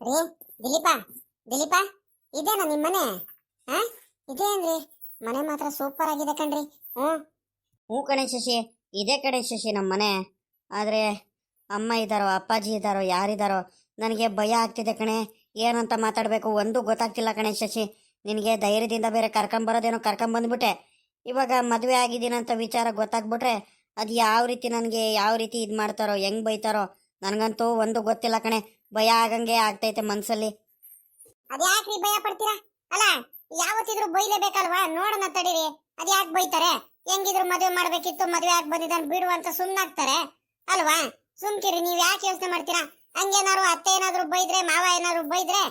ರೀ ದಿಲೀಪ ದಿಲೀಪ ಇದೇನಾ ನಿಮ್ಮ ಮನೆ? ಹಾ, ಇದೇನ್ರಿ ಮನೆ ಮಾತ್ರ ಸೂಪರ್ ಆಗಿದೆ ಕಣ್ರಿ. ಹ್ಞೂ ಹ್ಞೂ ಕಣೆ ಶಶಿ, ಇದೇ ಕಡೆ ಶಶಿ ನಮ್ಮ ಮನೆ. ಆದರೆ ಅಮ್ಮ ಇದ್ದಾರೋ ಅಪ್ಪಾಜಿ ಇದ್ದಾರೋ ಯಾರಿದ್ದಾರೋ ನನಗೆ ಭಯ ಆಗ್ತಿದೆ ಕಣೆ. ಏನಂತ ಮಾತಾಡಬೇಕು ಒಂದು ಗೊತ್ತಾಗ್ತಿಲ್ಲ ಕಣೆ ಶಶಿ. ನಿನಗೆ ಧೈರ್ಯದಿಂದ ಬೇರೆ ಕರ್ಕೊಂಬರೋದೇನೋ ಕರ್ಕೊಂಬಂದ್ಬಿಟ್ಟೆ. ಇವಾಗ ಮದುವೆ ಆಗಿದ್ದೀನಂತ ವಿಚಾರ ಗೊತ್ತಾಗ್ಬಿಟ್ರೆ ಅದು ಯಾವ ರೀತಿ ನನಗೆ ಯಾವ ರೀತಿ ಇದು ಮಾಡ್ತಾರೋ ಹೆಂಗೆ ಬೈತಾರೋ ನನಗಂತೂ ಒಂದು ಗೊತ್ತಿಲ್ಲ ಕಣೆ. ಭಯ ಆಗಂಗೆ ಆಗ್ತೈತೆ ಮನಸ್ಸಲ್ಲಿ. ಅದ್ಯಾಕ್ರಿ ಭಯ ಪಡ್ತೀರಾ? ಅಲ್ಲ, ಯಾವತ್ತಿದ್ರು ಬೈಲೇಬೇಕಲ್ವಾ? ನೋಡೋಣ ತಡೀರಿ. ಅದ್ಯಾಕೆ ಬೈತಾರೆ? ಹೆಂಗಿದ್ರು ಮದುವೆ ಮಾಡ್ಬೇಕಿತ್ತು, ಮದುವೆ ಆಗಿ ಬಂದಿದ್ದಾನೆ ಬಿಡು ಅಂತ ಸುಮ್ಮನಾಗ್ತಾರೆ ಅಲ್ವಾ? ಸುಮ್ಕಿರಿ, ನೀವ್ ಯಾಕೆ ಯೋಚನೆ ಮಾಡ್ತೀರಾ? ಹಂಗೇನಾದ್ರು ಅತ್ತೆ ಏನಾದ್ರು ಬೈದ್ರೆ, ಮಾವ ಏನಾದ್ರು ಬೈದ್ರೆ,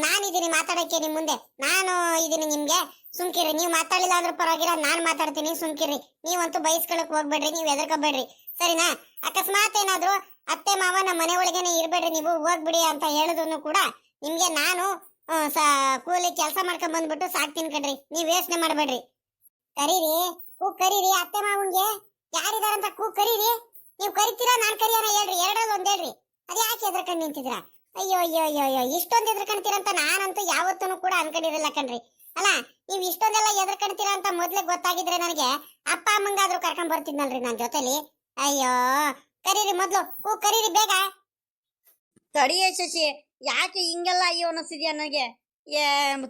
ನಾನಿದ್ದೀನಿ ಮಾತಾಡಕ್ಕೆ ನಿಮ್ ಮುಂದೆ. ನಾನು ಇದೀನಿ ನಿಮ್ಗೆ. ಸುಮ್ಕಿರಿ, ನೀವ್ ಮಾತಾಡಿಲ್ಲ ಅಂದ್ರೂ ಪರವಾಗಿಲ್ಲ, ನಾನ್ ಮಾತಾಡ್ತೀನಿ. ಸುಮ್ಕಿರಿ, ನೀವಂತೂ ಬೈಸ್ಕೊಳಕ್ ಹೋಗ್ಬೇಡ್ರಿ, ನೀವ್ ಹೆದರ್ಕೋಬೇಡ್ರಿ, ಸರಿನಾ? ಅಕಸ್ಮಾತ್ ಏನಾದ್ರು ಅತ್ತೆ ಮಾವ ನಮ್ಮ ಮನೆ ಒಳಗೇನೆ ಇರ್ಬೇಡ್ರಿ, ನೀವು ಹೋಗ್ಬಿಡಿ ಅಂತ ಹೇಳಿದ್ರು ಕೂಡ ನಿಮ್ಗೆ ನಾನು ಕೂಲಿ ಕೆಲಸ ಮಾಡ್ಕೊಂಡ್ ಬಂದ್ಬಿಟ್ಟು ಸಾಕ್ತೀನಿ ಕಣ್ರಿ. ನೀವ್ ಯೋಚನೆ ಮಾಡ್ಬೇಡ್ರಿ. ಕರೀರಿ, ಕರೀರಿ ಅತ್ತೆ ಮಾವನ್ಗೆ. ಯಾರಿದಾರಂತ ಕರೀರಿ. ನೀವು ಕರಿತೀರಾ ನಾನ್ ಕರಿಯಾನ? ಹೇಳ್ರಿ, ಎರಡರಲ್ಲಿ ಒಂದ್ ಹೇಳ್ರಿ. ಅದ್ ಯಾಕೆ ಎದ್ರಕಂಡ್ ನಿಂತಿದ್ರ? ಅಯ್ಯೋ ಅಯ್ಯೋ ಅಯ್ಯೋ ಅಯ್ಯೋ, ಇಷ್ಟೊಂದು ಎದ್ರಕಣ್ತೀರಂತ ನಾನಂತೂ ಯಾವತ್ತೂ ಕೂಡ ಅನ್ಕೊಂಡಿರಲಿಲ್ಲ ಕಣ್ರಿ. ಅಲ್ಲ, ನೀವ್ ಇಷ್ಟೊಂದೆಲ್ಲ ಎದ್ರಕಣ್ತೀರಾ ಅಂತ ಮೊದ್ಲೇ ಗೊತ್ತಾಗಿದ್ರೆ ನನಗೆ ಅಪ್ಪ ಅಮ್ಮಂಗಾದ್ರೂ ಕರ್ಕೊಂಡ್ ಬರ್ತಿದ್ನಲ್ರಿ ನನ್ ಜೊತೆಲಿ. ಅಯ್ಯೋ, ಕರೀರಿ ಮೊದ್ಲು, ಕರೀರಿ ಬೇಗ. ತಡಿಯೇ ಶಶಿ, ಯಾಕೆ ಹಿಂಗೆಲ್ಲ ಅಯ್ಯೋ ಅನ್ನಿಸ್ತಿದ್ಯಾ ನನಗೆ?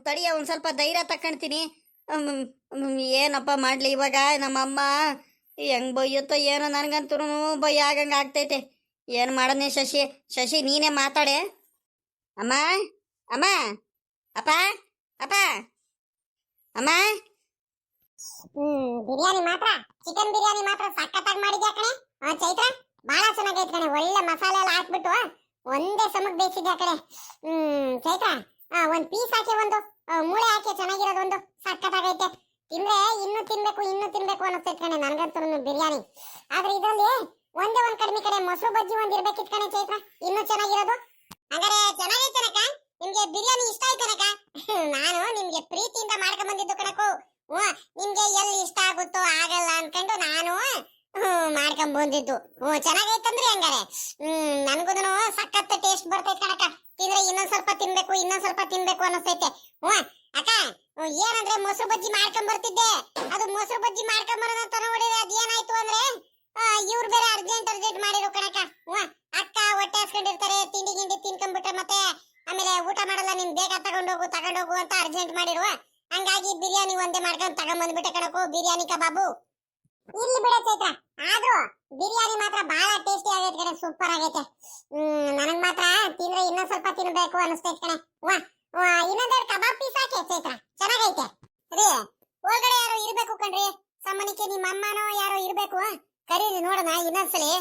ತಡಿಯ, ಒಂದು ಸ್ವಲ್ಪ ಧೈರ್ಯ ತಕ್ಕೊಂತೀನಿ. ಏನಪ್ಪ ಮಾಡಲಿ ಇವಾಗ? ನಮ್ಮಮ್ಮ ಹೆಂಗೆ ಬೈಯುತ್ತೋ ಏನೋ, ನನಗಂತೂ ಭಯ ಆಗಂಗೆ ಆಗ್ತೈತೆ. ಏನು ಮಾಡೋಣ ಶಶಿ? ಶಶಿ ನೀನೇ ಮಾತಾಡೆ. ಅಮ್ಮ, ಅಮ್ಮ, ಅಪ್ಪ, ಅಪ್ಪ, ಅಮ್ಮ. ಬಿರಿಯಾನಿ ಮಾತ್ರ, ಚಿಕನ್ ಬಿರಿಯಾನಿ ಮಾತ್ರ ಸಖತ್ತಾಗಿ ಮಾಡಿದ್ಯಾ ಕಣೆ. ಚೈತ್ರ, ಬಹಳ ಚೆನ್ನಾಗೈತೆ ಕಣೆ. ಒಳ್ಳೆ ಮಸಾಲೆ ಎಲ್ಲ ಹಾಕ್ಬಿಟ್ಟು ಒಂದೇ ಸಮಕ್ ಬೇಯಿಸಿದ್ಯಾ ಕಣೆ. ಚೈತ್ರ, ಒಂದ್ ಪೀಸ್ ಹಾಕಿ, ಒಂದು ಮೂಳೆ ಹಾಕಿ ಚೆನ್ನಾಗಿರೋದು ಒಂದು ಸಖತ್ತಾಗೈತೆ. ತಿಂದ್ರೆ ಇನ್ನೂ ತಿನ್ಬೇಕು ಅನ್ನಿಸ್ತೈತೆ ಕಣೆ ನನಗಂತೂ ಬಿರಿಯಾನಿ. ಆದ್ರೆ ಇದರಲ್ಲಿ ಒಂದೇ ಒಂದ್ ಕಡಿಮೆ ಕಡೆ ಮೊಸರು ಬಜ್ಜಿ ಒಂದ್ ಇರ್ಬೇಕಿತ್ತು ಕಣೆ ಚೈತ್ರ, ಇನ್ನೂ ಚೆನ್ನಾಗಿರೋದು. ಹಂಗಾರೆ ಚೆನ್ನಾಗೈತನಕ ನಿಮ್ಗೆ ಬಿರಿಯಾನಿ ಇಷ್ಟ ಆಯ್ತನಕ? ನಾನು ನಿಮ್ಗೆ ಪ್ರೀತಿಯಿಂದ ಮಾಡ್ಕೊಂಡ್ ಬಂದಿದ್ದು ಕಣಕು. ನಿಮ್ಗೆ ಎಲ್ಲಿ ಇಷ್ಟ ಆಗುತ್ತೋ ಆಗಲ್ಲ ಅನ್ಕೊಂಡು ನಾನು ಮಾಡ್ಕೊಂಡ್ ಬಂದಿದ್ದು. ಚೆನ್ನಾಗೈತಂದ್ರಿ ಹಂಗಾರೆ. ನನ್ಗುನು ಸಖತ್ ಟೇಸ್ಟ್ ಬರ್ತೈತೆ ಕಣಕ. ತಿಂದ್ರೆ ಇನ್ನೊಂದ್ ಸ್ವಲ್ಪ ತಿನ್ಬೇಕು ಅನ್ನಿಸ್ತೈತೆ. ಅಕ್ಕ, ಏನಂದ್ರೆ ಮೊಸರು ಬಜ್ಜಿ ಮಾಡ್ಕೊಂಡ್ ಬರ್ತಿದ್ದೆ. ಅದು ಮೊಸರು ಬಜ್ಜಿ ಮಾಡ್ಕೊಂಡ್ ಬರೋದಂತ ನೋಡಿದ್ರೆ ಅದ್ ಏನಾಯ್ತು ಅಂದ್ರೆ ಇವ್ರು ಬೇರೆ ಅರ್ಜೆಂಟ್ ಮಾಡಿರೋ ಕಣಕ. ಅಕ್ಕ ಹೊಟ್ಟೆ ಹಾಸ್ಕೊಂಡಿರ್ತಾರೆ, ತಿಂಡಿ ಗಿಂಡಿ ತಿನ್ಕೊಂಡ್ಬಿಟ್ರೆ ಮತ್ತೆ ಆಮೇಲೆ ಊಟ ಮಾಡಲ್ಲ, ನಿನ್ ಬೇಗ ತಗೊಂಡೋಗು ಅಂತ ಅರ್ಜೆಂಟ್ ಮಾಡಿರುವ. ಹಂಗಾಗಿ ಬಿರಿಯಾನಿ ಒಂದೇ ಮಾಡ್ಕೊಂಡು ತಗೊಂಡ್ಬಂದ್ಬಿಟ್ಟೆ ಕಣಕು, ಬಿರಿಯಾನಿ ಕಬಾಬು. ಇಲ್ಲಿ ಬಿಡ ಚೈತ್ರ, ಆದ್ರೂ ಬಿರಿಯಾನಿ ಮಾತ್ರ ಬಹಳ ಟೇಸ್ಟಿ ಆಗೈತೆ ಕಣೆ, ಸೂಪರ್ ಆಗೈತೆ. ನನಗ್ ಮಾತ್ರ ತಿಂದ್ರೆ ಇನ್ನೊಂದ್ ಸ್ವಲ್ಪ ತಿನ್ಬೇಕು ಅನಿಸ್ತೈತೆ ಕಣೆ. ಇನ್ನೊಂದೆರಡು ಕಬಾಬ್ ಪೀಸ್ ಹಾಕಿ ಚೈತ್ರ, ಚೆನ್ನಾಗೈತೆ. ರೀ, ಒಳಗಡೆ ಯಾರೋ ಇರ್ಬೇಕು ಕಣ್ರಿ, ಸಾಮಾನ್ಯಕ್ಕೆ ನಿಮ್ಮ ಅಮ್ಮನೋ ಯಾರೋ ಇರ್ಬೇಕು. ಕರೀರಿ ನೋಡೋಣ ಇನ್ನೊಂದ್ಸಲಿ.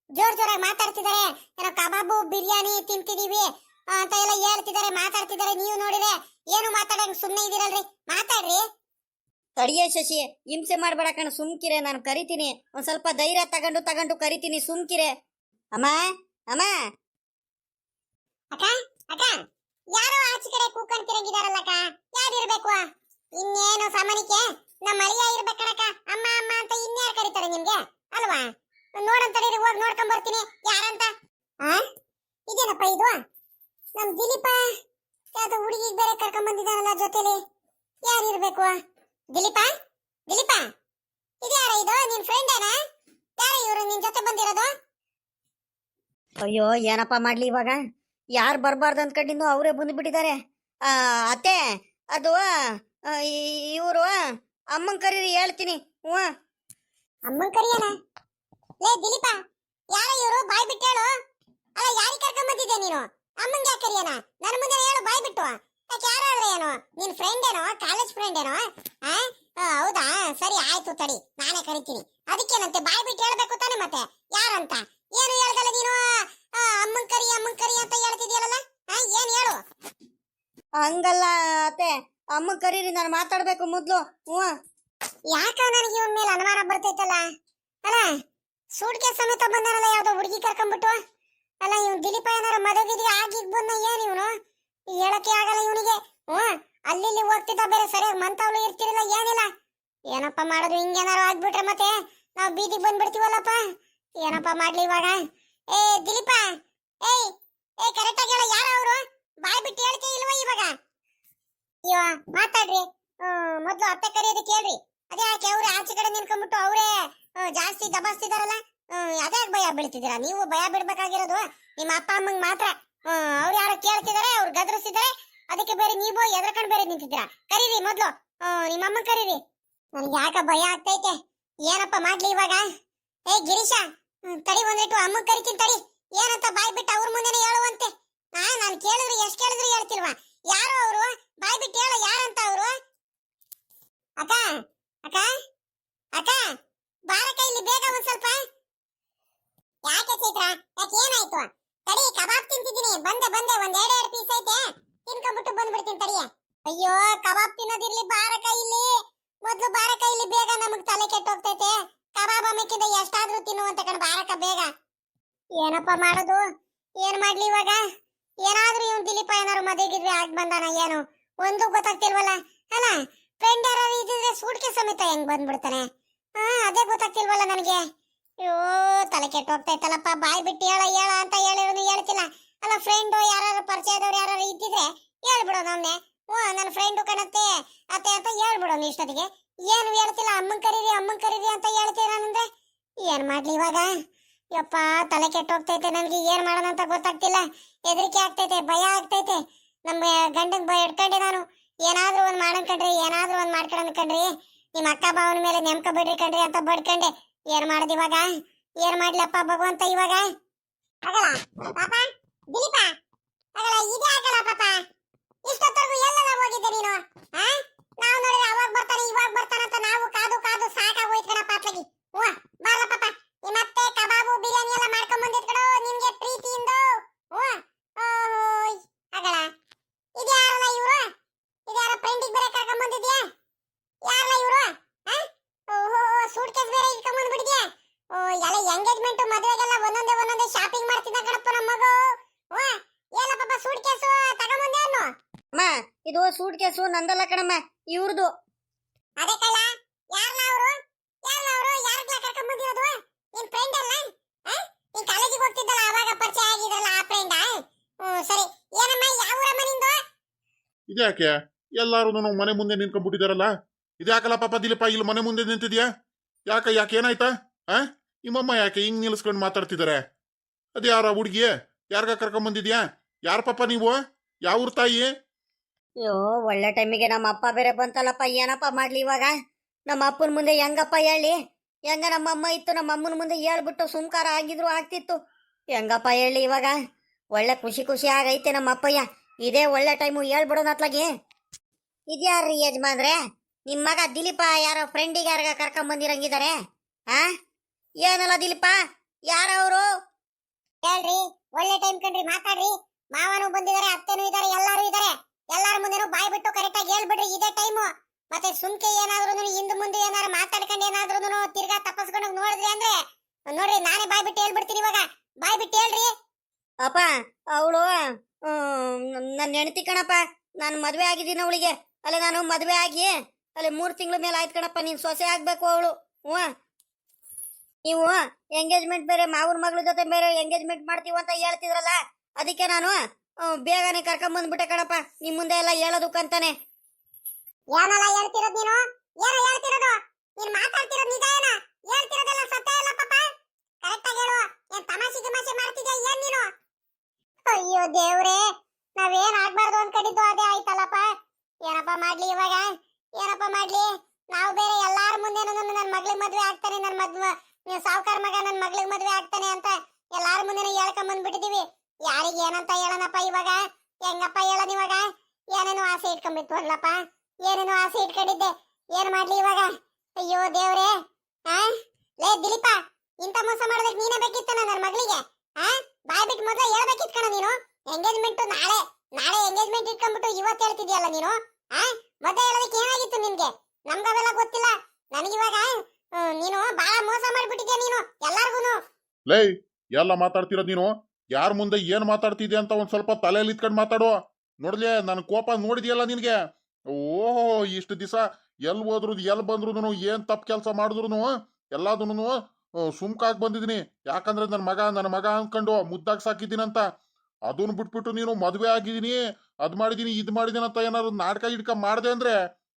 ಜೋರಾಗಿ ಮಾತಾಡ್ತಿದ್ದಾರೆ, ಏನೋ ಕಬಾಬು ಬಿರಿಯಾನಿ ತಿಂತಿದೀವಿ ಅಂತ ಎಲ್ಲ ಹೇಳ್ತಿದ್ದಾರೆ, ಮಾತಾಡ್ತಿದ್ದಾರೆ. ನೀವು ನೋಡಿದ್ರೆ ಏನು ಮಾತಾಡಂಗ್ ಸುಮ್ನೆ ಇದೀರಲ್ರಿ, ಮಾತಾಡ್ರಿ. ತಡಿಯೇ ಶಶಿ, ಹಿಂಸೆ ಮಾಡ್ಬೇಡ ಕಣ, ಸುಮ್ಕಿರೆ. ನಾನು ಕರಿತೀನಿ, ಒಂದ್ ಸ್ವಲ್ಪ ಧೈರ್ಯ ತಗೊಂಡು ಕರಿತೀನಿ, ಸುಮ್ಕಿರೆ. ಅಮ್ಮ, ಅಮ್ಮ. ಅಕ್ಕ, ಅಕ್ಕ, ಯಾರೋ ಆಚೆ ಕಡೆ ಕೂಕಂತಿರಂಗಿದಾರಲ್ಲಕ್ಕ, ಯಾರಿರ್ಬೇಕು? ಇನ್ನೇನು ಸಾಮಾನ್ಯಕ್ಕೆ ನಮ್ಮ ಅಳಿಯ ಇರ್ಬೇಕಣಕ್ಕ. ಅಮ್ಮ ಅಮ್ಮ ಅಂತ ಇನ್ಯಾರು ಕರೀತಾರೆ ನಿಮ್ಗೆ ಅಲ್ವಾ? ನೋಡಂತಡೀರಿ, ಹೋಗಿ ನೋಡ್ಕೊಂಡ್ ಬರ್ತೀನಿ ಯಾರಂತ. ಇದೇನಪ್ಪ ಇದು? ನಮ್ ದಿಲೀಪ ಯಾವ್ದೋ ಹುಡುಗಿಗೆ ಬೇರೆ ಕರ್ಕೊಂಡ್ ಬಂದಿದ್ದಾನಲ್ಲ ಜೊತೆಲಿ. ಯಾರಿರ್ಬೇಕು? ದಿಲೀಪ, ದಿಲೀಪ, ಇದ್ಯಾರ ಇದು? ನಿನ್ ಫ್ರೆಂಡ್ ಏನಾ? ಯಾರ ಇವರು ನಿನ್ ಜೊತೆ ಬಂದಿರೋದು? ಅಯ್ಯೋ, ಏನಪ್ಪ ಮಾಡ್ಲಿ ಇವಾಗ? ಯಾರು ಬರಬಾರ್ದು ಅಂದ್ಕೊಂಡಿದ್ದು ಅವರೇ ಬಂದ್ಬಿಟ್ಟಿದ್ದಾರೆ. ಅತ್ತೆ, ಅದು ಇವರು ಅಮ್ಮನ್ ಕರೀರಿ, ಹೇಳ್ತೀನಿ. ಅಮ್ಮನ್ ಕರಿಯನ? ಲೇ ದಿಲೀಪ, ಯಾರ ಇವರು? ಬಾಯ್ ಬಿಟ್ಟು ಹೇಳು. ಅಲ್ಲ, ಯಾರಿಗೆ ಕರ್ಕೊಂಡ್ ಬಂದಿದ್ದೆ ನೀನು? ಅಮ್ಮಂಗೆ ಯಾಕೆ ಕರಿಯನ? ನನ್ನ ಮುಂದೆ ಹೇಳು ಬಾಯ್ ಬಿಟ್ಟು. ಯಾಕೆ, ಯಾರಾದ್ರೆ ಏನು? ನಿನ್ ಫ್ರೆಂಡ್ ಏನೋ, ಕಾಲೇಜ್ ಫ್ರೆಂಡ್ ಏನೋ? ಹೌದಾ, ಸರಿ ಆಯ್ತು, ತಡಿ, ನಾನೇ ಕರಿತೀನಿ. ಅದಕ್ಕೇನಂತೆ, ಬಾಯ್ ಬಿಟ್ಟು ಹೇಳ್ಬೇಕು ತಾನೆ ಮತ್ತೆ ಯಾರಂತ. ಏನು ಹೇಳ್ದಲ್ಲ ನೀನು? ಅಮ್ಮನ್ ಕರಿ ಅಂತ ಹೇಳ್ತಿದ್ಯಲ್ಲ, ಏನ್ ಹೇಳು? ಹಂಗಲ್ಲ ಅತ್ತೆ, ಅಮ್ಮ ಕರೀರಿ, ನಾನು ಮಾತಾಡ್ಬೇಕು ಮೊದ್ಲು. ಯಾಕ ನನಗೆ ಇವನ್ ಮೇಲೆ ಅನುಮಾನ ಬರ್ತೈತಲ್ಲ? ಅಲ್ಲ, ಸೂಟ್ಗೆ ಸಮೇತ ಬಂದಾನಲ್ಲ ಯಾವ್ದೋ ಹುಡುಗಿ ಕರ್ಕೊಂಡ್ಬಿಟ್ಟು. ಅಲ್ಲ, ಇವ್ನು ದಿಲೀಪ ಏನಾರ ಮದುವೆಗೆ ಆಗಿದ್ ಬಂದ ಏನ್ ಇವನು? ಹೇಳಕ್ಕೆ ಆಗಲ್ಲ ಇವನಿಗೆ. ಅಲ್ಲಿ ಹೋಗ್ತಿದ್ದ, ಬೇರೆ ಸರಿಯಾಗಿ ಮಂತವ್ಲು ಇರ್ತಿರಲಿಲ್ಲ, ಏನಿಲ್ಲ. ಏನಪ್ಪ ಮಾಡೋದು? ಹಿಂಗೇನಾರು ಆಗ್ಬಿಟ್ರೆ ಮತ್ತೆ ನಾವು ಬೀದಿಗೆ ಬಂದ್ಬಿಡ್ತೀವಲ್ಲಪ್ಪ. ಏನಪ್ಪ ಮಾಡ್ಲಿ ಇವಾಗ? ಏ ದಿಲೀಪ, ಏಯ್ ಕರೆಕ್ಟ್ ಆಗಿ ಹೇಳ, ಯಾರ ಅವರು? ಮಾತಾಡ್ರಿ. ಮೊದ್ಲು ಅತ್ತೆ ಕರೆಯೋದು ಕೇಳ್ರಿ. ಅದೇ ಯಾಕೆ ಅವ್ರೆ ಆಚೆ ಕಡೆ ನಿಂತ್ಕೊಂಡ್ಬಿಟ್ಟು ಅವರೇ ಜಾಸ್ತಿ ದಬಾಸ್ತಿದಾರಲ್ಲ, ಅದೇ ಭಯ ಬೀಳ್ತಿದ್ದೀರಾ? ನೀವು ಭಯ ಬಿಡ್ಬೇಕಾಗಿರೋದು ನಿಮ್ಮ ಅಪ್ಪ ಅಮ್ಮಂಗ್ ಮಾತ್ರ. ಅವ್ರು ಯಾರೋ ಕೇಳ್ತಿದಾರೆ, ಅವ್ರು ಗದರಿಸಿದಾರೆ, ಅದಕ್ಕೆ ಬೇರೆ ನೀವು ಎದ್ರಕಂಡ್ ಬೇರೆ ನಿಂತಿದ್ದೀರಾ. ಕರೀರಿ ಮೊದ್ಲು, ನಿಮ್ಮ ಅಮ್ಮನ್ ಕರೀರಿ. ನನ್ಗೆ ಯಾಕ ಭಯ ಆಗ್ತೈತೆ, ಏನಪ್ಪ ಮಾಡ್ಲಿ ಇವಾಗ? ಏ ಗಿರೀಶ, ತಡಿ ಒಂದಿಟ್ಟು ಅಮ್ಮನ್ ಕರಿತೀನಿ ತಡಿ. ಏನಂತ ಬಾಯ್ ಬಿಟ್ಟು ಅವ್ರ ಮುಂದೆನೆ ಹೇಳುವಂತೆ. ನಾನು ಕೇಳಿದ್ರು ಎಷ್ಟ್ ಕೇಳಿದ್ರು ಹೇಳ್ತಿಲ್ವಾ? ಯಾರು ಅವರು? ಬಾಯ್ ಬಿಟ್ಟು ಹೇಳ, ಯಾರಂತ ಅವರು? ಅಕ್ಕ ಅಕ್ಕ ಅಕ್ಕ, ಬಾರಕ್ಕ ಇಲ್ಲಿ ಬೇಗ ಒಂದ್ ಸ್ವಲ್ಪ. ಯಾಕೆ ಚೈತ್ರ, ಯಾಕೆ ಏನಾಯ್ತು? ತಡಿ, ಕಬಾಬ್ ತಿಂತಿದ್ದೀನಿ. ಬಂದೆ ಒಂದ್ ಎರಡೆರಡು ಪೀಸ್ ಐತೆ, ತಿನ್ಕೊಂಡ್ಬಿಟ್ಟು ಬಂದ್ಬಿಡ್ತೀನಿ ತಡಿಯ. ಅಯ್ಯೋ, ಕಬಾಬ್ ತಿನ್ನೋದಿರ್ಲಿ, ಬಾರಕ್ಕ ಇಲ್ಲಿ ಮೊದ್ಲು. ಬಾರಕ್ಕ ಇಲ್ಲಿ ಬೇಗ, ನಮಗ್ ತಲೆ ಕೆಟ್ಟೋಗ್ತೈತೆ. ಕಬಾಬ್ ಅಮ್ಮಕ್ಕಿಂತ ಎಷ್ಟಾದ್ರೂ ತಿನ್ನುವಂತ ಕಣ, ಬಾರಕ್ಕ ಬೇಗ. ಏನಪ್ಪ ಮಾಡೋದು, ಏನ್ ಮಾಡ್ಲಿ ಇವಾಗ? ಏನಾದ್ರೂ ಇವ್ನು ದಿಲೀಪ ಏನಾದ್ರು ಮದುವೆಗಿದ್ವಿ ಆಗಿ ಬಂದಾನ ಏನು ಒಂದು ಗೊತ್ತಾಗ್ತಿಲ್ವಲ್ಲ. ಅಲ್ಲ, ಫ್ರೆಂಡ್ ಯಾರು ಇದ್ದಿದ್ರೆ ಸೂಟ್ಕೆ ಸಮೇತ ಹೆಂಗ್ ಬಂದ್ಬಿಡ್ತಾನೆ? ಅದೇ ಗೊತ್ತಾಗ್ತಿಲ್ವಲ್ಲ ನನಗೆ. ಅಯ್ಯೋ, ತಲೆ ಕೆಟ್ಟೋಗ್ತೈತಲ್ಲಪ್ಪ. ಬಾಯ್ ಬಿಟ್ಟು ಹೇಳ ಅಂತ ಹೇಳಿರೋನು ಹೇಳ್ತಿಲ್ಲ. ಅಲ್ಲ, ಫ್ರೆಂಡು ಯಾರು ಪರಿಚಯದವ್ರು ಯಾರು ಇದ್ದಿದ್ರೆ ಹೇಳ್ಬಿಡೋದು ಅವನ್ನೇ. ನನ್ನ ಫ್ರೆಂಡು ಕಣತ್ತೆ ಅತ್ತೆ ಅಂತ ಹೇಳ್ಬಿಡೋನು ಇಷ್ಟೊತ್ತಿಗೆ. ಏನು ಹೇಳ್ತಿಲ್ಲ, ಅಮ್ಮನ್ ಕರೀರಿ ಅಂತ ಹೇಳ್ತೀರಾನಂದ್ರೆ ಏನ್ ಮಾಡ್ಲಿ ಇವಾಗ? ಯಪ್ಪ, ತಲೆ ಕೆಟ್ಟೋಗ್ತೈತೆ ನನಗೆ. ಏನ್ ಮಾಡೋಣ ಅಂತ ಗೊತ್ತಾಗ್ತಿಲ್ಲ. ಹೆದರಿಕೆ ಆಗ್ತೈತೆ, ಭಯ ಆಗ್ತೈತೆ. ನಮ್ಮ ಗಂಡನ್ ಹಿಡ್ಕೊಂಡೆ ನಾನು. ಏನಾದ್ರೂ ಒಂದ್ ಮಾಡನ್ಕಂಡ್ರಿ, ಏನಾದ್ರೂ ಒಂದ್ ಮಾಡ್ಕೊಂಡ್ರಿ, ನಿಮ್ಮ ಅಕ್ಕ ಭಾವನ ಮೇಲೆ ನೆಮ್ಕ ಬಿಡ್ರಿ ಕಣ್ರಿ ಅಂತ ಬಡ್ಕಂಡೆ. ಏನ್ ಮಾಡೋದು ಇವಾಗ? ಏನ್ ಮಾಡ್ಲಪ್ಪ ಭಗವಂತ ಇವಾಗ? ಆಗಲ್ಲ ಪಾಪ, ದಿಲೀಪ ಆಗಲ್ಲ, ಇದೇ ಆಗಲ್ಲ ಪಾಪ. ಇಷ್ಟೊತ್ತರೆಗೂ ಎಲ್ಲೆಲ್ಲ ಹೋಗಿದ್ದೆ ನೀನು? ನಾವು ನೋಡಿದ್ರೆ ಅವಾಗ ಬರ್ತಾನೆ ಇವಾಗ ಬರ್ತಾನೆ ಅಂತ ನಾವು ಕಾದು ಸಾಕಾಗೋಯ್ತು ಕಣಪ್ಪ ಅತ್ಲಾಗಿ. ಬಾರಲ್ಲ ಪಾಪ, ಮತ್ತೆ ಕಬಾಬು ಬಿರಿಯಾನಿ ಎಲ್ಲ ಮಾಡ್ಕೊಂಡ್ ಬಂದಿದ್ ಕಣೋ ನಿಮ್ಗೆ ಪ್ರೀತಿಯಿಂದ. ಆಗಲ್ಲ, ಇದ್ಯಾರಲ್ಲ ಇವ್ರು? ಇದ್ಯಾರ ಫ್ರೆಂಡಿಗೆ ಬೇರೆ ಕರ್ಕೊಂಡ್ ಬಂದಿದ್ಯಾ? ಯಾರಲ್ಲ ಇವ್ರು? ಓಹೋ, ಸೂಟ್ ಕೇಸ್ ಬೇರೆ ಇಟ್ಕೊಂಡ್ ಬಂದ್ಬಿಟ್ಟಿದ್ಯಾ? ಎಲ್ಲ ಎಂಗೇಜ್ಮೆಂಟ್ ಮದುವೆಗೆಲ್ಲ ಒಂದೊಂದೇ ಶಾಪಿಂಗ್ ಮಾಡ್ತಿದ್ದ ಕಣಪ್ಪ ನಮ್ಮ ಮಗು. ಎಲ್ಲ ಪಾಪ ಸೂಟ್ ಕೇಸು ತಗೊಂಬಂದೆ ಅನ್ನು. ಅಮ್ಮ, ಇದು ಸೂಟ್ ಕೇಸು ನಂದಲ್ಲ ಕಣಮ್ಮ, ಇವ್ರದು. ಅದೇ ಕಳ್ಳ, ಯಾರಲ್ಲ ಅವರು? ಯಾರನ್ನ ಕರ್ಕೊಂಡ್ ಬಂದಿರೋದು? ನಿನ್ ಫ್ರೆಂಡ್ ಅಲ್ಲ? ನೀನ್ ಕಾಲೇಜಿಗೆ ಹೋಗ್ತಿದ್ದಲ್ಲ ಅವಾಗ ಪರಿಚಯ ಆಗಿದ್ರಲ್ಲ ಆ ಫ್ರೆಂಡಾ? ಸರಿ. ಏನಮ್ಮ, ಯಾವ ಊರಮ್ಮ ನಿಂದು? ಇದ್ಯಾಕೆ ಎಲ್ಲಾರು ಮನೆ ಮುಂದೆ ನಿಂತ್ಕೊಂಡ್ಬಿಟ್ಟಿದಾರಲ್ಲ? ಇದ್ಯಾಕಲ್ಲ ಪಾಪ ದಿಲೀಪ ಇಲ್ಲಿ ಮನೆ ಮುಂದೆ ನಿಂತಿದ್ಯಾ? ಯಾಕೆ ಏನಾಯ್ತಾ? ನಿಮ್ಮಮ್ಮ ಯಾಕೆ ಹಿಂಗ್ ನಿಲ್ಸ್ಕೊಂಡು ಮಾತಾಡ್ತಿದಾರೆ? ಅದು ಯಾರ ಹುಡುಗಿ? ಯಾರ್ಗ ಕರ್ಕೊಂಡ್ ಬಂದಿದ್ಯಾ? ಯಾರ ಪಾಪ ನೀವು? ಯಾವ ಊರ್ ತಾಯಿ? ಅಯ್ಯೋ, ಒಳ್ಳೆ ಟೈಮಿಗೆ ನಮ್ಮ ಅಪ್ಪ ಬೇರೆ ಬಂತಲ್ಲಪ್ಪ. ಏನಪ್ಪ ಮಾಡ್ಲಿ ಇವಾಗ? ನಮ್ಮ ಅಪ್ಪನ ಮುಂದೆ ಹೆಂಗಪ್ಪ ಹೇಳಿ? ಹೆಂಗ ನಮ್ಮ ಅಮ್ಮ ಇತ್ತು, ನಮ್ಮ ಅಮ್ಮನ ಮುಂದೆ ಹೇಳ್ಬಿಟ್ಟು ಸುಮ್ಕಾರ ಆಗಿದ್ರು ಆಗ್ತಿತ್ತು. ಹೆಂಗಪ್ಪ ಹೇಳಿ ಇವಾಗ? ಒಳ್ಳೆ ಖುಷಿ ಆಗೈತೆ ನಮ್ಮ ಅಪ್ಪಯ್ಯ. ಇದೇ ಒಳ್ಳೆ ಟೈಮು, ಹೇಳ್ಬಿಡೋದು ಅತ್ಲಾಗಿ. ಇದ್ಯಾರ್ರಿ ಯಜಮಾನ್ರೆ? ನಿಮ್ಮ ಮಗ ದಿಲೀಪ ಯಾರೋ ಫ್ರೆಂಡಿಗೆ ಯಾರಿಗ ಕರ್ಕೊಂಡ್ ಬಂದಿರಂಗಿದ್ದಾರೆ? ಏನಲ್ಲ ದಿಲೀಪ, ಯಾರವರು? ಹೇಳ್ರಿ, ಒಳ್ಳೆ ಟೈಮ್ ಕಣ್ರಿ, ಮಾತಾಡ್ರಿ. ಮಾವನು ಬಂದಿದ್ದಾರೆ, ಅತ್ತೆನೂ ಇದಾರೆ, ಎಲ್ಲಾರು ಇದಾರೆ. ಎಲ್ಲಾರ ಮುಂದೆನೂ ಬಾಯ್ ಬಿಟ್ಟು ಕರೆಕ್ಟ್ ಆಗಿ ಹೇಳ್ಬಿಡ್ರಿ, ಇದೇ ಟೈಮು. ಮತ್ತೆ ಸುಮ್ಕೆ ಏನಾದ್ರು ಹಿಂದ್ ಮುಂದೆ ಏನಾದ್ರು ಮಾತಾಡ್ಕೊಂಡು ಏನಾದ್ರು ತಿರ್ಗಾ ತಪ್ಪಿಸ್ಕೊಂಡು ನೋಡಿದ್ರಿ ಅಂದ್ರೆ ನೋಡ್ರಿ, ನಾನೇ ಬಾಯ್ ಬಿಟ್ಟು ಹೇಳ್ಬಿಡ್ತೀನಿ ಇವಾಗ. ಬಾಯ್ ಬಿಟ್ಟು ಹೇಳ್ರಿ. ಅಪ್ಪ, ಅವಳು ನನ್ನ ಹೆಂಡತಿ ಕಣಪ್ಪ. ನಾನು ಮದ್ವೆ ಆಗಿದ್ದೀನಿ ಅವಳಿಗೆ. ಅಲ್ಲ, ನಾನು ಮದ್ವೆ ಆಗಿ 3 ತಿಂಗಳ ಮೇಲೆ ಆಯ್ತು ಕಣಪ್ಪ. ನೀನ್ ಸೊಸೆ ಆಗ್ಬೇಕು ಅವಳು. ನೀವು ಎಂಗೇಜ್ಮೆಂಟ್ ಬೇರೆ ಮಾವನ ಮಗಳ ಜೊತೆ ಬೇರೆ ಎಂಗೇಜ್ಮೆಂಟ್ ಮಾಡ್ತೀವಿ ಅಂತ ಹೇಳ್ತಿದ್ರಲ್ಲ, ಅದಕ್ಕೆ ನಾನು ಬೇಗನೆ ಕರ್ಕೊಂಡ್ ಬಂದ್ಬಿಟ್ಟೆ ಕಣಪ್ಪ. ನಿಮ್ ಮುಂದೆ ಎಲ್ಲ ಹೇಳೋದಕ್ಕಂತಾನೆ. ಏನಲ್ಲ ಹೇಳ್ತಿರೋದು ನೀನು? ಏನೋ ಹೇಳ್ತಿರೋದು? ನೀನ್ ಮಾತಾಡ್ತಿರೋದು ನಿಜ ಏನ? ಹೇಳ್ತಿರೋದೆಲ್ಲ ಸತ್ಯ ಇಲ್ಲ ಪಾಪ. ಕರೆಕ್ಟ್ ಆಗಿ ಹೇಳು. ಏನ್ ತಮಾಷೆ ಮಾಡ್ತಿದ್ಯಾ ಏನ್ ನೀನು? ಅಯ್ಯೋ ದೇವ್ರೇ, ನಾವೇನ್ ಆಗ್ಬಾರ್ದು ಅನ್ಕೊಂಡಿದ್ದು ಅದೇ ಆಯ್ತಲ್ಲಪ್ಪ. ಏನಪ್ಪ ಮಾಡ್ಲಿ ಇವಾಗ? ಏನಪ್ಪ ಮಾಡ್ಲಿ? ನಾವು ಬೇರೆ ಎಲ್ಲಾರ ಮುಂದೆ ನನ್ನ ಮಗಳಿಗೆ ಮದ್ವೆ ಆಗ್ತಾನೆ, ಸಾವುಕಾರ ಮಗ ನನ್ನ ಮಗಳಿಗೆ ಮದ್ವೆ ಆಗ್ತಾನೆ ಅಂತ ಎಲ್ಲಾರ ಮುಂದೆ ಹೇಳ್ಕೊಂಡ್ ಬಂದ್ಬಿಟ್ಟಿದೀವಿ. ಯಾರಿಗೆ ಏನಂತ ಹೇಳನಪ್ಪ ಇವಾಗ? ಹೆಂಗಪ್ಪ ಹೇಳೋನ್ ಇವಾಗ? ಏನೇನೋ ಆಸೆ ಇಟ್ಕೊಂಡ್ಬಿಟ್ವಲ್ಲಪ್ಪ, ಏನೇನೋ ಆಸೆ ಇಟ್ಕೊಂಡಿದ್ದೆ. ಏನ್ ಮಾಡ್ಲಿ ಇವಾಗ? ಅಯ್ಯೋ ದೇವ್ರೇ. ಲೇ ದಿಲೀಪ, ಇಂತ ಮೋಸ ಮಾಡೋದಕ್ಕೆ ನೀನೇ ಬೇಕಿತ್ತ ನನ್ನ ಮಗಳಿಗೆ? ಬಾಯ್ ಬಿಟ್ಟು ಮೊದಲ ಹೇಳ್ಬೇಕಿತ್ ಕಣ ನೀನು. ಎಂಗೇಜ್ಮೆಂಟ್ ನಾಳೆ ಎಂಗೇಜ್ಮೆಂಟ್ ಇಟ್ಕೊಂಡ್ಬಿಟ್ಟು ಇವತ್ತು ಹೇಳ್ತಿದ್ಯಲ್ಲ ನೀನು. ಮೊದಲ ಹೇಳೋದಕ್ಕೆ ಏನಾಗಿತ್ತು ನಿನ್ಗೆ? ನಮ್ಗವೆಲ್ಲ ಗೊತ್ತಿಲ್ಲ. ನನಗಿವಾಗ ನೀನು ಬಹಳ ಮೋಸ ಮಾಡ್ಬಿಟ್ಟಿದ್ಯಾ ನೀನು ಎಲ್ಲಾರ್ಗೂನು. ಲೇ, ಎಲ್ಲ ಮಾತಾಡ್ತಿರೋದ್ ನೀನು? ಯಾರ ಮುಂದೆ ಏನ್ ಮಾತಾಡ್ತಿದ್ಯಾ ಅಂತ ಒಂದ್ ಸ್ವಲ್ಪ ತಲೆಯಲ್ಲಿ ಇತ್ಕೊಂಡ್ ಮಾತಾಡು. ನೋಡ್ಲಿ, ನನ್ ಕೋಪ ನೋಡಿದ್ಯಲ್ಲ ನಿನ್ಗೆ? ಓಹೋ, ಇಷ್ಟು ದಿವಸ ಎಲ್ ಹೋದ್ರು ಎಲ್ ಬಂದ್ರು ಏನ್ ತಪ್ಪು ಕೆಲಸ ಮಾಡಿದ್ರು ಎಲ್ಲಾದನ್ನು ಸುಮ್ಕಾಗ್ ಬಂದಿದ್ದೀನಿ. ಯಾಕಂದ್ರೆ ನನ್ನ ಮಗ ಅನ್ಕೊಂಡು ಮುದ್ದಾಗ್ ಸಾಕಿದ್ದೀನಂತ. ಅದನ್ನ ಬಿಟ್ಬಿಟ್ಟು ನೀನು ಮದುವೆ ಆಗಿದ್ದೀನಿ ಅದ್ ಮಾಡಿದೀನಿ ಇದ್ ಮಾಡಿದೀನಿ ಅಂತ ಏನಾದ್ರು ನಾಟಕ ಗಿಡ್ಕ ಮಾಡ್ದೆ ಅಂದ್ರೆ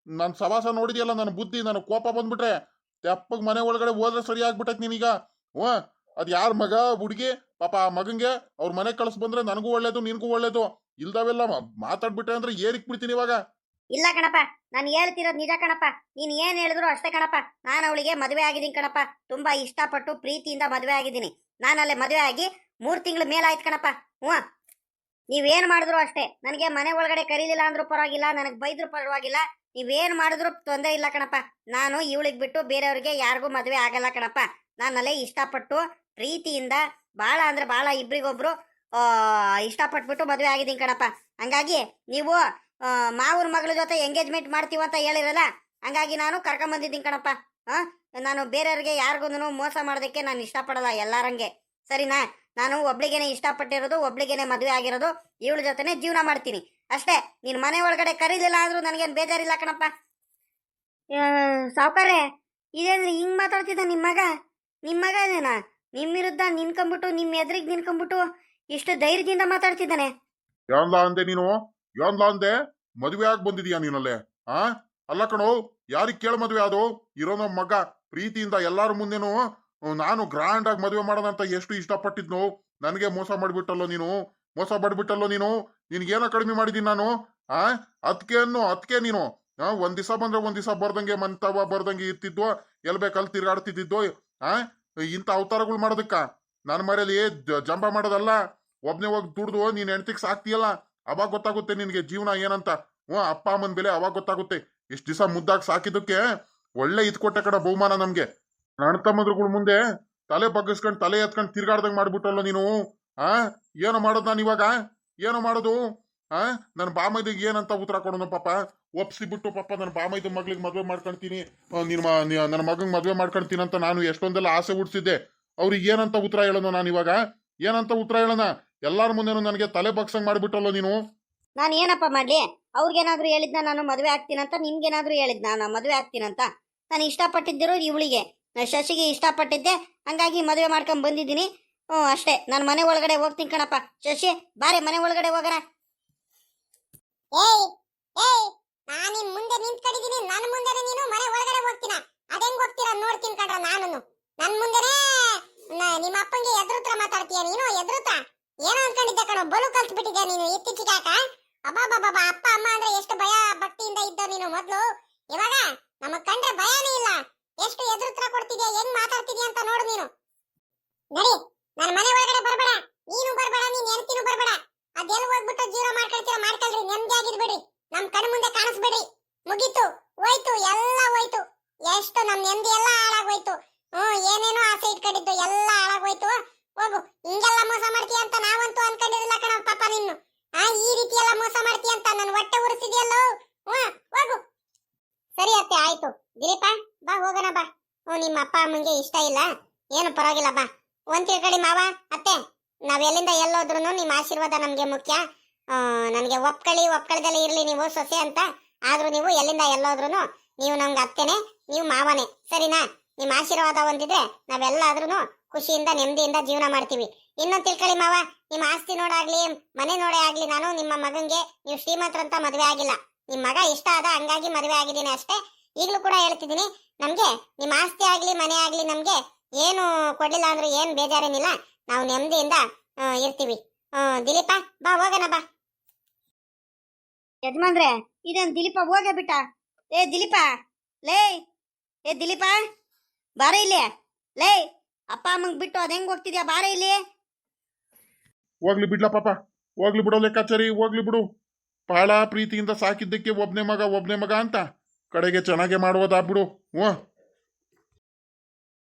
ನನ್ನ ಸವಾಸ ನೋಡಿದ್ಯಲ್ಲ, ನನ್ನ ಬುದ್ಧಿ, ನನ್ನ ಕೋಪ ಬಂದ್ಬಿಟ್ರೆ ತೆಪ್ಪಗ್ ಮನೆ ಒಳಗಡೆ ಹೋದ್ರೆ ಸರಿ ಆಗ್ಬಿಟ್ಟೈತ್ ನೀನೀಗ. ಹ್ಞೂ, ಅದ್ ಯಾರ ಮಗ ಹುಡುಗಿ ಪಾಪ ಆ ಮಗಂಗೆ ಅವ್ರ ಮನೆ ಕಳ್ಸ್ ಬಂದ್ರೆ ನನಗೂ ಒಳ್ಳೇದು ನಿನ್ಗೂ ಒಳ್ಳೇದು. ಇಲ್ದಾವೆಲ್ಲ ಮಾತಾಡ್ಬಿಟ್ಟೆ ಅಂದ್ರೆ ಏರಿಕ್ ಬಿಡ್ತೀನಿ ಇವಾಗ. ಇಲ್ಲ ಕಣಪ್ಪ, ನಾನು ಹೇಳ್ತಿರೋದು ನಿಜ ಕಣಪ್ಪ. ನೀನು ಏನು ಹೇಳಿದ್ರು ಅಷ್ಟೇ ಕಣಪ್ಪ. ನಾನು ಅವಳಿಗೆ ಮದುವೆ ಆಗಿದ್ದೀನಿ ಕಣಪ್ಪ. ತುಂಬಾ ಇಷ್ಟಪಟ್ಟು ಪ್ರೀತಿಯಿಂದ ಮದುವೆ ಆಗಿದ್ದೀನಿ. ನಾನಲ್ಲೇ ಮದುವೆ ಆಗಿ 3 ತಿಂಗಳ ಮೇಲಾಯ್ತು ಕಣಪ್ಪ. ಹ್ಞೂ, ನೀವೇನು ಮಾಡಿದ್ರು ಅಷ್ಟೇ. ನನಗೆ ಮನೆ ಒಳಗಡೆ ಕರೀಲಿಲ್ಲ ಅಂದ್ರೂ ಪರವಾಗಿಲ್ಲ, ನನಗೆ ಬೈದ್ರು ಪರವಾಗಿಲ್ಲ, ನೀವೇನು ಮಾಡಿದ್ರು ತೊಂದರೆ ಇಲ್ಲ ಕಣಪ್ಪ. ನಾನು ಇವಳಿಗೆ ಬಿಟ್ಟು ಬೇರೆಯವ್ರಿಗೆ ಯಾರಿಗೂ ಮದುವೆ ಆಗಲ್ಲ ಕಣಪ್ಪ. ನಾನಲ್ಲೇ ಇಷ್ಟಪಟ್ಟು ಪ್ರೀತಿಯಿಂದ ಭಾಳ ಅಂದ್ರೆ ಭಾಳ ಇಬ್ರಿಗೊಬ್ರು ಇಷ್ಟಪಟ್ಬಿಟ್ಟು ಮದುವೆ ಆಗಿದ್ದೀನಿ ಕಣಪ್ಪ. ಹಂಗಾಗಿ ನೀವು ಮಾವನ ಮಗಳ ಜೊತೆ ಎಂಗೇಜ್ಮೆಂಟ್ ಮಾಡ್ತೀವಂತ ಹೇಳಿರಲ್ಲ, ಹಂಗಾಗಿ ನಾನು ಕರ್ಕೊಂಬಂದಿದ್ದೀನಿ ಕಣಪ್ಪ. ನಾನು ಬೇರೆಯವ್ರಿಗೆ ಯಾರಿಗೂ ಮೋಸ ಮಾಡೋದಕ್ಕೆ ನಾನು ಇಷ್ಟಪಡಲ್ಲ, ಎಲ್ಲಾರಂಗೆ. ಸರಿನಾ? ನಾನು ಒಬ್ಳಿಗೇನೆ ಇಷ್ಟಪಟ್ಟಿರೋದು, ಒಬ್ಳಿಗೇನೆ ಮದುವೆ ಆಗಿರೋದು, ಇವಳ ಜೊತೆನೆ ಜೀವನ ಮಾಡ್ತೀನಿ ಅಷ್ಟೇ. ನೀನು ಮನೆ ಒಳಗಡೆ ಕರೀಲಿಲ್ಲ ಅಂದ್ರೂ ನನಗೇನು ಬೇಜಾರಿಲ್ಲ ಕಣಪ್ಪ. ಸಾವುಕಾರೆ, ಇದೇನ್ರಿ ಹಿಂಗೆ ಮಾತಾಡ್ತಿದ್ದ ನಿಮ್ಮ ಮಗ ಇದೇನಾ? ನಿಮ್ಮ ವಿರುದ್ಧ ನಿನ್ಕೊಂಬಿಟ್ಟು, ನಿಮ್ಮ ಎದುರಿಗೆ ನಿನ್ಕೊಂಬಿಟ್ಟು ಇಷ್ಟು ಧೈರ್ಯದಿಂದ ಮಾತಾಡ್ತಿದ್ದಾನೆ. ಯಾನ್ಲಾ ಅಂದೆ ನೀನು? ಯಾನ್ಲಾ ಅಂದೆ? ಮದುವೆ ಆಗಿ ಬಂದಿದೀಯಾ ನೀನಲ್ಲೇ? ಅಲ್ಲ ಕಣೋ, ಯಾರಿಗ್ ಕೇಳ ಮದುವೆ ಅದು? ಇರೋ ನಮ್ಮ ಮಗ ಪ್ರೀತಿಯಿಂದ ಎಲ್ಲಾರ ಮುಂದೆನು ನಾನು ಗ್ರಾಂಡ್ ಆಗಿ ಮದುವೆ ಮಾಡೋಣ ಅಂತ ಎಷ್ಟು ಇಷ್ಟಪಟ್ಟಿದ್ನು. ನನಗೆ ಮೋಸ ಮಾಡ್ಬಿಟ್ಟಲ್ಲೋ ನೀನು, ಮೋಸ ಮಾಡ್ಬಿಟ್ಟಲ್ಲೋ ನೀನು. ನಿನ್ಗೇನೋ ಕಡಿಮೆ ಮಾಡಿದೀನಿ ನಾನು? ಅದಕ್ಕೆ ನೀನು ಒಂದ್ ದಿವಸ ಬಂದ್ರೆ ಒಂದ್ ದಿವಸ ಬರ್ದಂಗೆ ಮಂತವ ಬರ್ದಂಗೆ ಇರ್ತಿದ್ವು, ಎಲ್ ಬೇಕಲ್ಲಿ ತಿರ್ಗಾಡ್ತಿದ್ದು. ಇಂಥ ಅವತಾರಗಳು ಮಾಡೋದಕ್ಕ ನನ್ನ ಮನೇಲಿ ಜಂಬ ಮಾಡೋದಲ್ಲ. ಒಬ್ನೇ ಹೋಗಿ ದುಡ್ದು ನೀನ್ ಹೆಂಡ್ತಿಗ್ ಸಾಕ್ತಿಯಲ್ಲ, ಅವಾಗ ಗೊತ್ತಾಗುತ್ತೆ ನಿನ್ಗೆ ಜೀವನ ಏನಂತ. ಅಪ್ಪ ಅಮ್ಮನ ಬೆಲೆ ಅವಾಗ ಗೊತ್ತಾಗುತ್ತೆ. ಇಷ್ಟ ದಿವಸ ಮುದ್ದಾಗಿ ಸಾಕಿದ್ದಕ್ಕೆ ಒಳ್ಳೆ ಇದ್ಕೊಟ್ಟೆ ಕಡೆ ಬಹುಮಾನ ನಮ್ಗೆ. ನನ್ನ ತಮ್ಮದ್ರುಗಳ ಮುಂದೆ ತಲೆ ಬಗ್ಗಿಸ್ಕೊಂಡು ತಲೆ ಎತ್ಕೊಂಡು ತಿರ್ಗಾಡ್ದಂಗ್ ಮಾಡ್ಬಿಟ್ಟಲ್ಲ ನೀನು. ಏನೋ ಮಾಡೋದು ನಾನು ಇವಾಗ? ಏನೋ ಮಾಡೋದು? ನನ್ನ ಬಾಮೈದಿಗೆ ಏನಂತ ಉತ್ತರ ಕೊಡೋಣ? ಪಾಪ ಒಪ್ಸಿ ಬಿಟ್ಟು ಪಾಪ ನನ್ನ ಬಾಮೈದ ಮಗ್ಳಿಗೆ ಮದುವೆ ಮಾಡ್ಕೊಳ್ತೀನಿ, ನನ್ನ ಮಗಂಗೆ ಮದುವೆ ಮಾಡ್ಕೊಳ್ತೀನಿ ಅಂತ ನಾನು ಎಷ್ಟೊಂದೆಲ್ಲ ಆಸೆ ಹುಡ್ಸಿದ್ದೆ. ಅವ್ರಿಗೆ ಏನಂತ ಉತ್ತರ ಹೇಳೋಣ ನಾನು ಇವಾಗ? ಏನಂತ ಉತ್ತರ ಹೇಳೋಣ? ಎಲ್ಲಾರ ಮುಂದೆನು ನನಗೆ ತಲೆ ಬಗ್ಸಂಗ್ ಮಾಡ್ಬಿಟ್ಟಲ್ಲ ನೀನು. ನಾನು ಏನಪ್ಪ ಮಾಡ್ಲಿ? ಅವ್ರಿಗೇನಾದ್ರೂ ಹೇಳಿದ್ನ ನಾನು ಮದುವೆ ಆಗ್ತೀನಂತ? ನಿಮ್ಗೇನಾದ್ರೂ ಹೇಳಿದ್ನ ನಾನು ಮದುವೆ ಆಗ್ತೀನಂತ? ನಾನು ಇಷ್ಟಪಟ್ಟಿದ್ದಿರೋ ಇವಳಿಗೆ, ಶಶಿಗೆ ಇಷ್ಟಪಟ್ಟಿದ್ದೆ, ಹಂಗಾಗಿ ಮದುವೆ ಮಾಡ್ಕೊಂಡ್ ಬಂದಿದ್ದೀನಿ. ಅಷ್ಟೇ. ನಾನು ಮನೆ ಒಳಗಡೆ ಹೋಗ್ತೀನಿ ಕಣಪ್ಪ. ಶಶಿ, ಬಾರೆ ಮನೆ ಒಳಗಡೆ ಹೋಗೋಣ. ಏಯ್ ಏಯ್, ನಾನು ನಿನ್ ಮುಂದೆ ನಿಂತ್ಕೊಂಡಿದ್ದೀನಿ, ನನ್ನ ಮುಂದೆನೆ ನೀನು ಮನೆ ಒಳಗಡೆ ಹೋಗ್ತೀನ? ಅದೆಂಗ್ ಹೋಗ್ತೀರಾ ನೋಡ್ತೀನಿ ಕಣ್ರ. ನಾನು ನನ್ ಮುಂದೆನೆ ನಿಮ್ಮ ಅಪ್ಪಂಗೆ ಎದುರುತ್ರ ಮಾತಾಡ್ತೀಯ ನೀನು? ಎದುರುತ್ರ ಏನೋ ಅನ್ಕೊಂಡಿದ್ದೆ ಕಣೋ, ಬಲು ಕಲ್ತ್ ಬಿಟ್ಟಿದ್ದೆ ನೀನು ಇತ್ತೀಚೆಗೆ. ಅಬ್ಬಾ, ಅಪ್ಪ ಅಮ್ಮ ಅಂದ್ರೆ ಎಷ್ಟು ಭಯ ಭಕ್ತಿಯಿಂದ ಇದ್ದ ನೀನು ಮೊದ್ಲು. ಇವಾಗ ನಮಗ್ ಕಂಡ್ರೆ ಭಯನೇ ಇಲ್ಲ. ಎಷ್ಟು ಎದುರುತ್ರ ಕೊಡ್ತಿದ್ಯಾ, ಹೆಂಗ್ ಮಾತಾಡ್ತಿದ್ಯಾ ಅಂತ ನೋಡು ನೀನು. ನಡಿ, ನನ್ನ ಮನೆ ಒಳಗಡೆ ಬರ್ಬೇಡ, ನೀನು ಬರ್ಬೇಡ, ನೀನ್ ಹೆಂಡ್ತಿನೂ ಬರ್ಬೇಡ. ಅದೆಲ್ಲ ಹೋಗ್ಬಿಟ್ಟು ಜೀವನ ಮಾಡ್ಕೊಳ್ತೀರ ಮಾಡ್ಕೊಳ್ರಿ, ನೆಮ್ಮದಿ ಆಗಿರ್ಬೇಡಿ, ನಮ್ ಕಣ್ಣು ಮುಂದೆ ಕಾಣಿಸ್ಬೇಡ್ರಿ. ಮುಗೀತು, ಹೋಯ್ತು, ಎಲ್ಲ ಹೋಯ್ತು. ಎಷ್ಟು ನಮ್ ನೆಮ್ಮದಿ ಎಲ್ಲ ಹಾಳಾಗೋಯ್ತು. ಏನೇನೋ ಆಸೆ ಇಟ್ಕೊಂಡಿದ್ದು ಎಲ್ಲ ಹಾಳಾಗೋಯ್ತು. ಹೋಗು, ಹಿಂಗೆಲ್ಲ ಮೋಸ ಮಾಡ್ತೀಯ ಅಂತ ನಾವಂತೂ ಅನ್ಕೊಂಡಿರಲಿಲ್ಲ ಕಣ ಪಾಪ ನಿನ್ನು. ಈ ರೀತಿ ಎಲ್ಲ ಮೋಸ ಮಾಡ್ತೀಯ ಅಂತ ನನ್ ಹೊಟ್ಟೆ ಉರಿಸಿದ್ಯಲ್ಲೋ. ಹೋಗು. ಸರಿ ಅತ್ತೆ, ಆಯ್ತು. ದಿಲೀಪ, ಬಾ ಹೋಗೋಣ ಬಾ. ನಿಮ್ಮ ಅಪ್ಪ ಅಮ್ಮಂಗೆ ಇಷ್ಟ ಇಲ್ಲ, ಏನು ಪರವಾಗಿಲ್ಲ ಬಾ. ಒಂದ್ ತಿಳ್ಕೊಳ್ಳಿ ಮಾವ ಅತ್ತೆ, ನಾವ್ ಎಲ್ಲಿಂದ ಎಲ್ಲೋದ್ರು ನಿಮ್ಮ ಆಶೀರ್ವಾದ ನಮ್ಗೆ ಮುಖ್ಯ. ನನಗೆ ಒಪ್ಕಳ್ದಲ್ಲೇ ಇರ್ಲಿ ನೀವು ಸೊಸೆ ಅಂತ. ಆದ್ರೂ ನೀವು ಎಲ್ಲಿಂದ ಎಲ್ಲೋದ್ರು ನೀವು ನಮ್ಗೆ ಅತ್ತೆನೆ, ನೀವು ಮಾವನೇ, ಸರಿನಾ? ನಿಮ್ಮ ಆಶೀರ್ವಾದ ಹೊಂದಿದ್ರೆ ನಾವೆಲ್ಲಾದ್ರೂ ಖುಷಿಯಿಂದ ನೆಮ್ಮದಿಯಿಂದ ಜೀವನ ಮಾಡ್ತೀವಿ. ಇನ್ನೊಂದು ತಿಳ್ಕೊಳ್ಳಿ ಮಾವ, ನಿಮ್ಮ ಆಸ್ತಿ ನೋಡಾಗ್ಲಿ ಮನೆ ನೋಡೇ ಆಗ್ಲಿ, ನಾನು ನಿಮ್ಮ ಮಗಂಗೆ ನೀವು ಶ್ರೀಮಂತರಂತ ಮದುವೆ ಆಗಿಲ್ಲ. ನಿಮ್ಮ ಮಗ ಇಷ್ಟ ಆದ ಹಂಗಾಗಿ ಮದುವೆ ಆಗಿದ್ದೀನಿ ಅಷ್ಟೇ. ಈಗಲೂ ಕೂಡ ಹೇಳ್ತಿದ್ದೀನಿ, ನಮ್ಗೆ ನಿಮ್ಮ ಆಸ್ತಿ ಆಗ್ಲಿ ಮನೆ ಆಗ್ಲಿ ನಮ್ಗೆ ಏನು ಕೊಡ್ಲಿಲ್ಲ ಅಂದ್ರೂ ಏನ್ ಬೇಜಾರೇನಿಲ್ಲ. ನಾವು ನೆಮ್ಮದಿಯಿಂದ ಇರ್ತೀವಿ. ದಿಲೀಪ, ಬಾ ಹೋಗೋಣ ಬಾ. ಯಜಮಾನ್ರೆ, ಇದೇನ್ ದಿಲೀಪ ಹೋಗೇ ಬಿಟ್ಟ? ಏ ದಿಲೀಪ, ಲೇ, ಏ ದಿಲೀಪ, ಬಾರ ಇಲ್ಲಿ. ಲೇ, ಅಪ್ಪ ಅಮ್ಮಂಗ್ ಬಿಟ್ಟು ಅದ್ ಹೆಂಗ್ ಹೋಗ್ತಿದ್ಯಾ? ಬಾರ ಇಲ್ಲಿ. ಹೋಗ್ಲಿ ಬಿಡ್ಲ ಪಾಪ, ಹೋಗ್ಲಿ ಬಿಡೋ ಲೆಕ್ಕಾಚಾರಿ, ಹೋಗ್ಲಿ ಬಿಡು. ಬಹಳ ಪ್ರೀತಿಯಿಂದ ಸಾಕಿದ್ದಕ್ಕೆ ಒಬ್ನೇ ಮಗ ಅಂತ ಕಡೆಗೆ ಚೆನ್ನಾಗೆ ಮಾಡುವುದಾ ಬಿಡು.